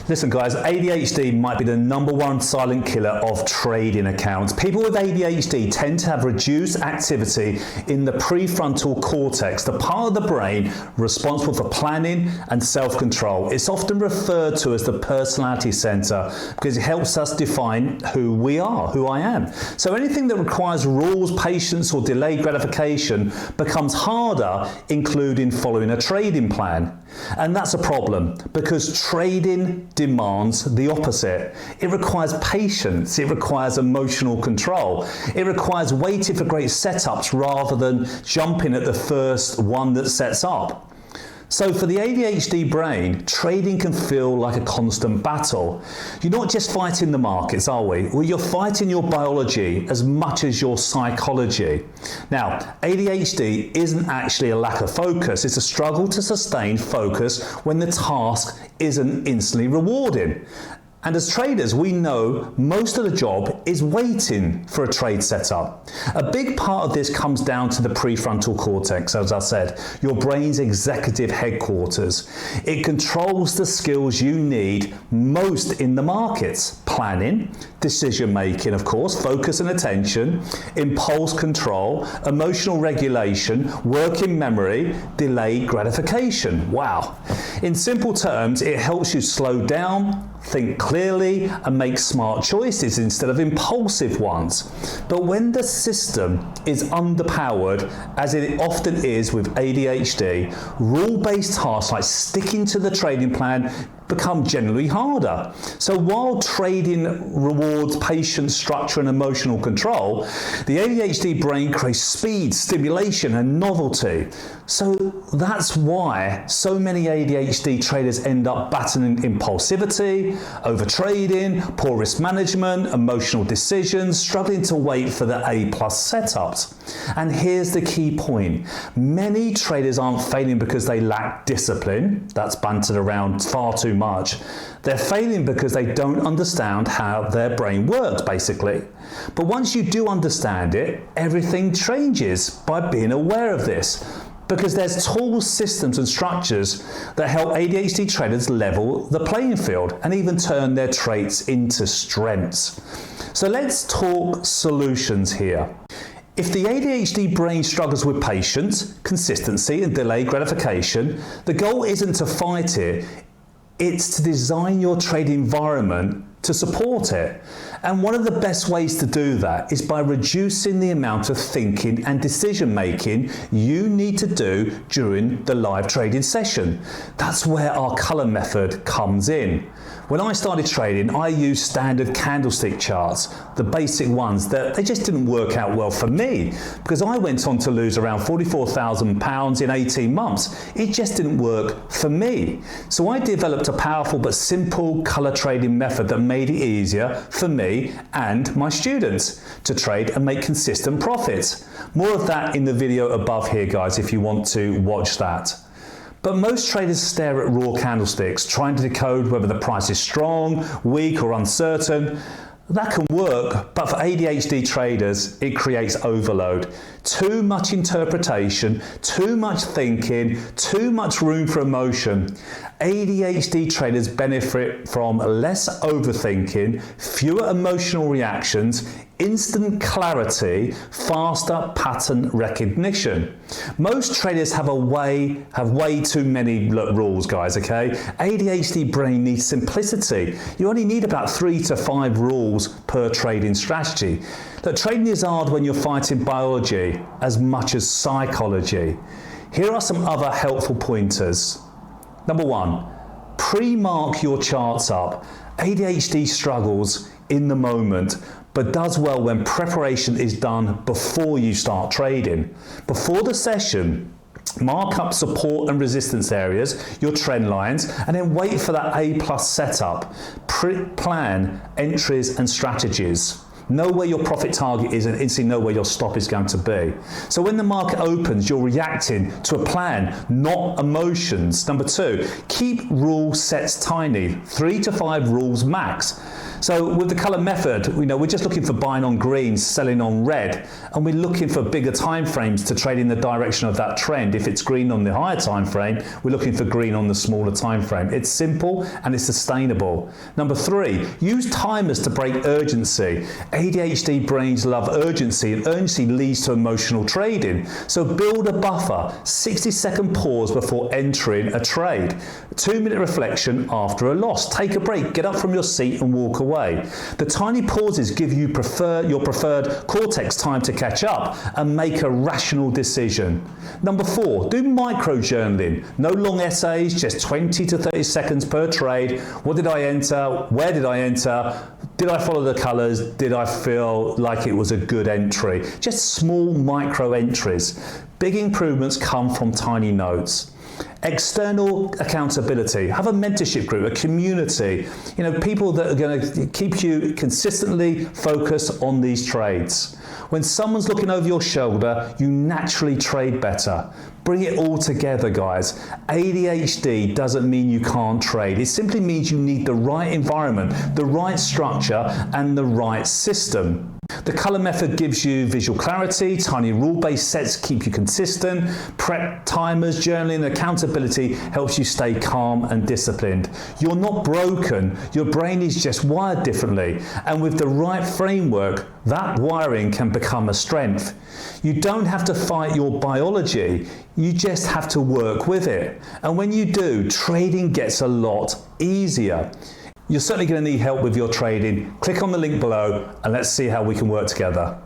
Listen guys, ADHD might be the #1 silent killer of trading accounts. People with ADHD tend to have reduced activity in the prefrontal cortex, the part of the brain responsible for planning and self-control. It's often referred to as the personality center because it helps us define who we are, who I am. So anything that requires rules, patience, or delayed gratification becomes harder, including following a trading plan. And that's a problem because trading demands the opposite. It requires patience, it requires emotional control, it requires waiting for great setups rather than jumping at the first one that sets up. So for the ADHD brain, trading can feel like a constant battle. You're not just fighting the markets, are we? Well, you're fighting your biology as much as your psychology. Now, ADHD isn't actually a lack of focus. It's a struggle to sustain focus when the task isn't instantly rewarding. And as traders, we know most of the job is waiting for a trade setup. A big part of this comes down to the prefrontal cortex, as I said, your brain's executive headquarters. It controls the skills you need most in the markets: planning, decision making, of course, focus and attention, impulse control, emotional regulation, working memory, delayed gratification. Wow. In simple terms, it helps you slow down, think clearly, and make smart choices instead of impulsive ones. But when the system is underpowered, as it often is with ADHD, rule-based tasks like sticking to the trading plan become generally harder. So while trading rewards patience, structure, and emotional control, the ADHD brain craves speed, stimulation, and novelty. So that's why so many ADHD traders end up battling impulsivity, overtrading, poor risk management, emotional decisions, struggling to wait for the A+ setups. And here's the key point. Many traders aren't failing because they lack discipline. That's bantered around far too much. They're failing because they don't understand how their brain works, basically. But once you do understand it, everything changes by being aware of this. Because there's tools, systems, and structures that help ADHD traders level the playing field and even turn their traits into strengths. So let's talk solutions here. If the ADHD brain struggles with patience, consistency, and delayed gratification, the goal isn't to fight it, it's to design your trade environment to support it. And one of the best ways to do that is by reducing the amount of thinking and decision making you need to do during the live trading session. That's where our color method comes in. When I started trading, I used standard candlestick charts, the basic ones that they just didn't work out well for me because I went on to lose around £44,000 in 18 months. It just didn't work for me. So I developed a powerful but simple color trading method that made it easier for me and my students to trade and make consistent profits. More of that in the video above here, guys, if you want to watch that. But most traders stare at raw candlesticks, trying to decode whether the price is strong, weak, or uncertain. That can work, but for ADHD traders, it creates overload. Too much interpretation, too much thinking, too much room for emotion. ADHD traders benefit from less overthinking, fewer emotional reactions, instant clarity, faster pattern recognition. Most traders have way too many rules, guys, okay? ADHD brain needs simplicity. You only need about 3 to 5 rules per trading strategy. Look, trading is hard when you're fighting biology as much as psychology. Here are some other helpful pointers. Number 1, pre-mark your charts up. ADHD struggles in the moment, but does well when preparation is done before you start trading. Before the session, mark up support and resistance areas, your trend lines, and then wait for that A+ setup. Plan entries and strategies. Know where your profit target is and instantly know where your stop is going to be. So when the market opens, you're reacting to a plan, not emotions. Number 2, keep rule sets tiny, 3 to 5 rules max. So with the colour method, we're just looking for buying on green, selling on red, and we're looking for bigger time frames to trade in the direction of that trend. If it's green on the higher time frame, we're looking for green on the smaller time frame. It's simple and it's sustainable. Number 3, use timers to break urgency. ADHD brains love urgency, and urgency leads to emotional trading. So build a buffer, 60-second pause before entering a trade, 2-minute reflection after a loss. Take a break, get up from your seat and walk away. The tiny pauses give you your preferred cortex time to catch up and make a rational decision. Number 4, do micro journaling. No long essays, just 20 to 30 seconds per trade. What did I enter? Where did I enter? Did I follow the colours? Did I feel like it was a good entry? Just small micro entries. Big improvements come from tiny notes. External accountability. Have a mentorship group, a community, people that are going to keep you consistently focused on these trades. When someone's looking over your shoulder, you naturally trade better. Bring it all together, guys. ADHD doesn't mean you can't trade. It simply means you need the right environment, the right structure, and the right system. The colour method gives you visual clarity, tiny rule-based sets keep you consistent, prep, timers, journaling, accountability helps you stay calm and disciplined. You're not broken, your brain is just wired differently, and with the right framework, that wiring can become a strength. You don't have to fight your biology, you just have to work with it. And when you do, trading gets a lot easier. You're certainly going to need help with your trading. Click on the link below and let's see how we can work together.